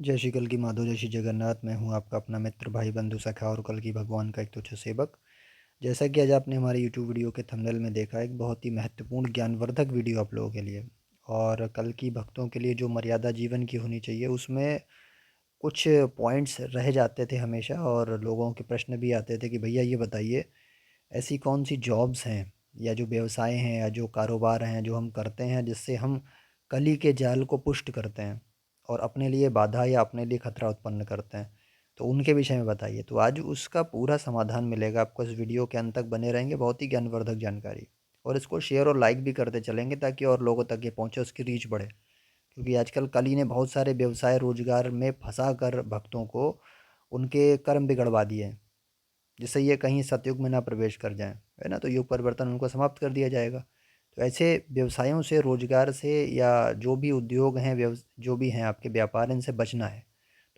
जय श्री कल की माधो, जय श्री जगन्नाथ। मैं हूं आपका अपना मित्र, भाई, बंधु, सखा और कल की भगवान का एक तुच्छ सेवक। जैसा कि आज आपने हमारे यूट्यूब वीडियो के थंबनेल में देखा, एक बहुत ही महत्वपूर्ण ज्ञानवर्धक वीडियो आप लोगों के लिए और कल की भक्तों के लिए जो मर्यादा जीवन की होनी चाहिए, उसमें कुछ पॉइंट्स रह जाते थे हमेशा और लोगों के प्रश्न भी आते थे कि भैया ये बताइए, ऐसी कौन सी जॉब्स हैं या जो व्यवसाय हैं या जो कारोबार हैं जो हम करते हैं जिससे हम कली के जाल को पुष्ट करते हैं और अपने लिए बाधा या अपने लिए खतरा उत्पन्न करते हैं। तो उनके विषय में बताइए। तो आज उसका पूरा समाधान मिलेगा आपको। इस वीडियो के अंत तक बने रहेंगे, बहुत ही ज्ञानवर्धक जानकारी। और इसको शेयर और लाइक भी करते चलेंगे ताकि और लोगों तक ये पहुँचे, उसकी रीच बढ़े। क्योंकि आजकल कली ने बहुत सारे व्यवसाय रोजगार में फंसा कर भक्तों को उनके कर्म बिगड़वा दिए हैं, जिससे ये कहीं सतयुग में ना प्रवेश कर जाएं, है ना। तो युग परिवर्तन उनको समाप्त कर दिया जाएगा। तो ऐसे व्यवसायों से, रोजगार से या जो भी उद्योग हैं, जो भी हैं आपके व्यापार, इनसे बचना है।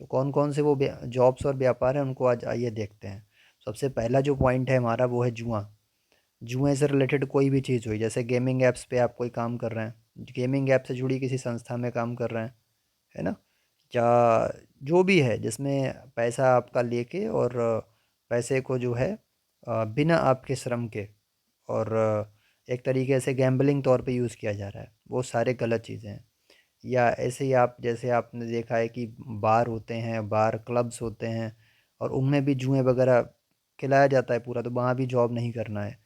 तो कौन कौन से वो जॉब्स और व्यापार हैं, उनको आज आइए देखते हैं। सबसे पहला जो पॉइंट है हमारा, वो है जुआ। जुए से रिलेटेड कोई भी चीज़ हुई, जैसे गेमिंग ऐप्स पे आप कोई काम कर रहे हैं, गेमिंग ऐप से जुड़ी किसी संस्था में काम कर रहे हैं, है ना। या जो भी है जिसमें पैसा आपका लेके और पैसे को जो है बिना आपके श्रम के और एक तरीके से गैम्बलिंग तौर पे यूज़ किया जा रहा है, वो सारे गलत चीज़ें हैं। या ऐसे ही आप, जैसे आपने देखा है कि बार होते हैं, बार क्लब्स होते हैं और उनमें भी जुए वगैरह खिलाया जाता है पूरा, तो वहाँ भी जॉब नहीं करना है।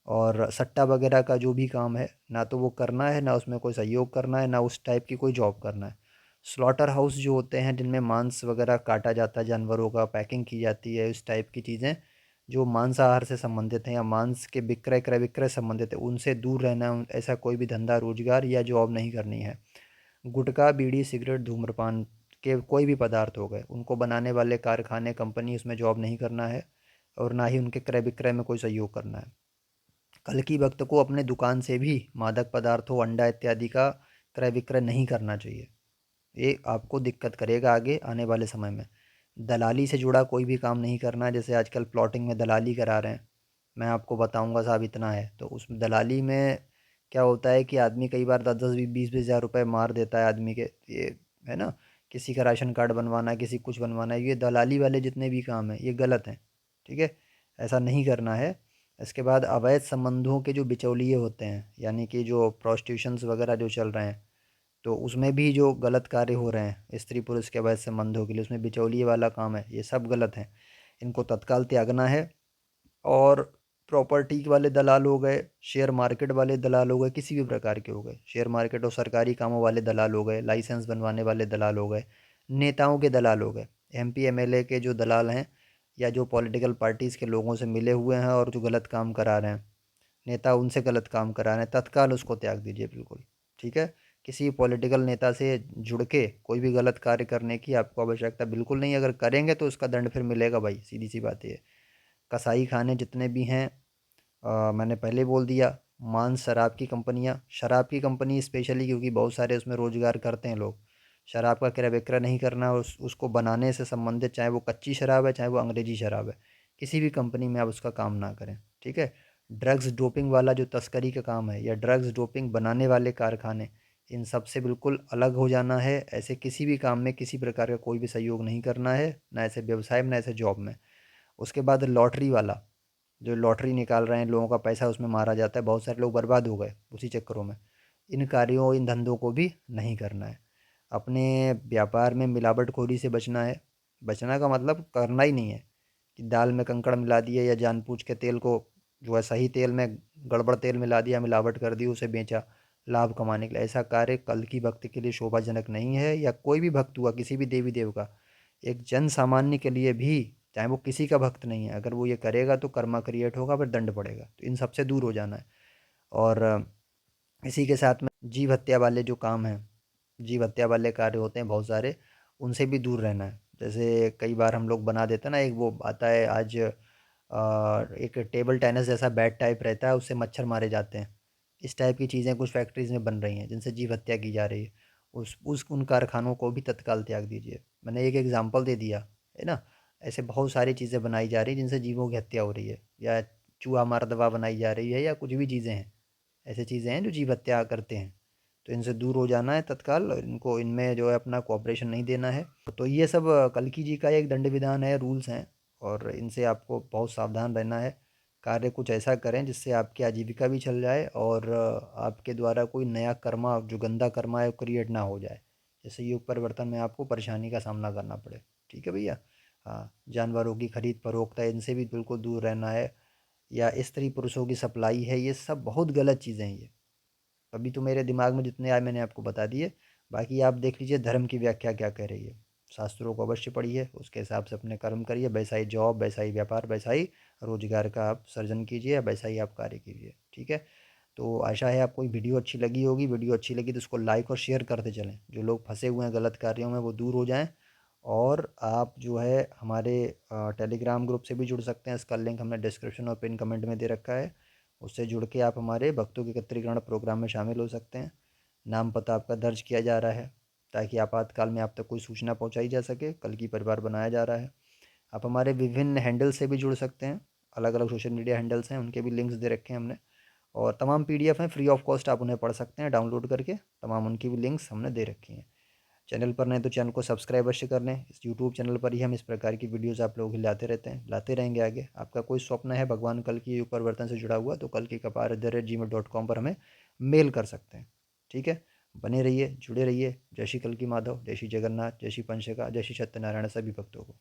और सट्टा वगैरह का जो भी काम है, ना तो वो करना है, ना उसमें कोई सहयोग करना है, ना उस टाइप की कोई जॉब करना है। स्लॉटर हाउस जो होते हैं जिनमें मांस वगैरह काटा जाता है जानवरों का, पैकिंग की जाती है, इस टाइप की चीज़ें जो मांसाहार से संबंधित हैं या मांस के विक्रय क्रय विक्रय संबंधित है, उनसे दूर रहना। ऐसा कोई भी धंधा, रोजगार या जॉब नहीं करनी है। गुटखा, बीड़ी, सिगरेट, धूम्रपान के कोई भी पदार्थ हो गए, उनको बनाने वाले कारखाने, कंपनी, उसमें जॉब नहीं करना है और ना ही उनके क्रय विक्रय में कोई सहयोग करना है। कल की वक्त को अपने दुकान से भी मादक पदार्थों, अंडा इत्यादि का क्रय विक्रय नहीं करना चाहिए। ये आपको दिक्कत करेगा आगे आने वाले समय में। दलाली से जुड़ा कोई भी काम नहीं करना, जैसे आजकल प्लॉटिंग में दलाली करा रहे हैं। मैं आपको बताऊंगा साहब, इतना है तो उस दलाली में क्या होता है कि आदमी कई बार 10-10, 20-20 हज़ार रुपये मार देता है आदमी के, ये है ना। किसी का राशन कार्ड बनवाना है, किसी कुछ बनवाना है, ये दलाली वाले जितने भी काम हैं ये गलत हैं। ठीक है, ऐसा नहीं करना है। इसके बाद अवैध संबंधों के जो बिचौलिए होते हैं, यानी कि जो प्रोस्टिट्यूशंस वगैरह जो चल रहे हैं, तो उसमें भी जो गलत कार्य हो रहे हैं स्त्री पुरुष के अवैध संबंधों के लिए, उसमें बिचौलिए वाला काम है, ये सब गलत है। इनको तत्काल त्यागना है। और प्रॉपर्टी वाले दलाल हो गए, शेयर मार्केट वाले दलाल हो गए, किसी भी प्रकार के हो गए, शेयर मार्केट और सरकारी कामों वाले दलाल हो गए, लाइसेंस बनवाने वाले दलाल हो गए, नेताओं के दलाल हो गए, एमपी एमएलए के जो दलाल हैं या जो पॉलिटिकल पार्टीज़ के लोगों से मिले हुए हैं और जो गलत काम करा रहे हैं, नेता उनसे गलत काम करा रहे हैं, तत्काल उसको त्याग दीजिए बिल्कुल। ठीक है, किसी पॉलिटिकल नेता से जुड़ के कोई भी गलत कार्य करने की आपको आवश्यकता बिल्कुल नहीं। अगर करेंगे तो उसका दंड फिर मिलेगा भाई, सीधी सी बात है। कसाई खाने जितने भी हैं, मैंने पहले बोल दिया। मांस, शराब की कंपनियां, शराब की कंपनी स्पेशली, क्योंकि बहुत सारे उसमें रोजगार करते हैं लोग। शराब का क्रय विक्रय नहीं करना, उसको बनाने से संबंधित, चाहे वो कच्ची शराब है चाहे वो अंग्रेजी शराब है, किसी भी कंपनी में आप उसका काम ना करें। ठीक है। ड्रग्स डोपिंग वाला जो तस्करी का काम है या ड्रग्स डोपिंग बनाने वाले कारखाने, इन सब से बिल्कुल अलग हो जाना है। ऐसे किसी भी काम में किसी प्रकार का कोई भी सहयोग नहीं करना है, ना ऐसे व्यवसाय में ना ऐसे जॉब में। उसके बाद लॉटरी वाला, जो लॉटरी निकाल रहे हैं, लोगों का पैसा उसमें मारा जाता है, बहुत सारे लोग बर्बाद हो गए उसी चक्करों में। इन कार्यों, इन धंधों को भी नहीं करना है। अपने व्यापार में मिलावटखोरी से बचना है। बचना का मतलब करना ही नहीं है कि दाल में कंकड़ मिला दिए या जानबूझ के तेल को जो है सही तेल में गड़बड़ तेल मिला दिया, मिलावट कर दी, उसे बेचा लाभ कमाने के लिए। ऐसा कार्य कल की भक्त के लिए शोभाजनक नहीं है, या कोई भी भक्त हुआ किसी भी देवी देव का, एक जन सामान्य के लिए भी, चाहे वो किसी का भक्त नहीं है, अगर वो ये करेगा तो कर्मा क्रिएट होगा, फिर दंड पड़ेगा। तो इन सबसे दूर हो जाना है। और इसी के साथ में जीव हत्या वाले जो काम हैं, जीव हत्या वाले कार्य होते हैं बहुत सारे, उनसे भी दूर रहना है। जैसे कई बार हम लोग बना देते हैं ना, एक वो आता है आज, एक टेबल टेनिस जैसा बैट टाइप रहता है, उससे मच्छर मारे जाते हैं। इस टाइप की चीज़ें कुछ फैक्ट्रीज में बन रही हैं जिनसे जीव हत्या की जा रही है। उस उन कारखानों को भी तत्काल त्याग दीजिए। मैंने एक एग्जाम्पल दे दिया, है ना। ऐसे बहुत सारी चीज़ें बनाई जा रही हैं जिनसे जीवों की हत्या हो रही है, या चूहा मार दवा बनाई जा रही है, या कुछ भी चीज़ें हैं, ऐसी चीज़ें हैं जो जीव हत्या करते हैं। तो इनसे दूर हो जाना है तत्काल, इनको इनमें जो है अपना कोऑपरेशन नहीं देना है। तो ये सब कल्कि जी का एक दंड विधान है, रूल्स हैं, और इनसे आपको बहुत सावधान रहना है। कार्य कुछ ऐसा करें जिससे आपकी आजीविका भी चल जाए और आपके द्वारा कोई नया कर्मा, जो गंदा कर्मा है, वो क्रिएट ना हो जाए, जैसे युग परिवर्तन में आपको परेशानी का सामना करना पड़े। ठीक है भैया। हाँ, जानवरों की खरीद फरोख्त है, इनसे भी बिल्कुल दूर रहना है। या स्त्री पुरुषों की सप्लाई है, ये सब बहुत गलत चीज़ें हैं ये। अभी तो मेरे दिमाग में जितने आए मैंने आपको बता दिए। बाकी आप देख लीजिए धर्म की व्याख्या क्या कह रही है। शास्त्रों को अवश्य पढ़िए, उसके हिसाब से अपने कर्म करिए, वैसा ही जॉब, वैसा ही व्यापार, वैसा ही रोजगार का आप सर्जन कीजिए, वैसा ही आप कार्य कीजिए। ठीक है। तो आशा है आपको ये वीडियो अच्छी लगी होगी। वीडियो अच्छी लगी तो उसको लाइक और शेयर करते चलें, जो लोग फंसे हुए हैं गलत कार्यों में वो दूर हो जाएं। और आप जो है हमारे टेलीग्राम ग्रुप से भी जुड़ सकते हैं, इसका लिंक हमने डिस्क्रिप्शन और पिन कमेंट में दे रखा है। उससे जुड़ के आप हमारे भक्तों के एकत्रीकरण प्रोग्राम में शामिल हो सकते हैं। नाम पता आपका दर्ज किया जा रहा है ताकि आपातकाल में आप तक कोई सूचना पहुंचाई जा सके। कल की परिवार बनाया जा रहा है। आप हमारे विभिन्न हैंडल से भी जुड़ सकते हैं, अलग अलग सोशल मीडिया हैंडल्स हैं, उनके भी लिंक्स दे रखे हैं हमने। और तमाम पीडीएफ हैं, फ्री ऑफ कॉस्ट आप उन्हें पढ़ सकते हैं डाउनलोड करके। तमाम उनकी भी लिंक्स हमने दे रखी हैं। चैनल पर नहीं तो चैनल को सब्सक्राइब अवश्य कर लें। इस यूट्यूब चैनल पर ही हम इस प्रकार की वीडियोज़ आप लोगों के लिए लाते रहते हैं, लाते रहेंगे आगे। आपका कोई स्वप्न है भगवान कल की युग परिवर्तन से जुड़ा हुआ, तो कल की कपार @gmail.com पर हमें मेल कर सकते हैं। ठीक है। बने रहिए, जुड़े रहिए। जय श्री कल की माधव, जय श्री जगन्नाथ, जय श्री पंचका, जय श्री सत्यनारायण सभी भक्तों को।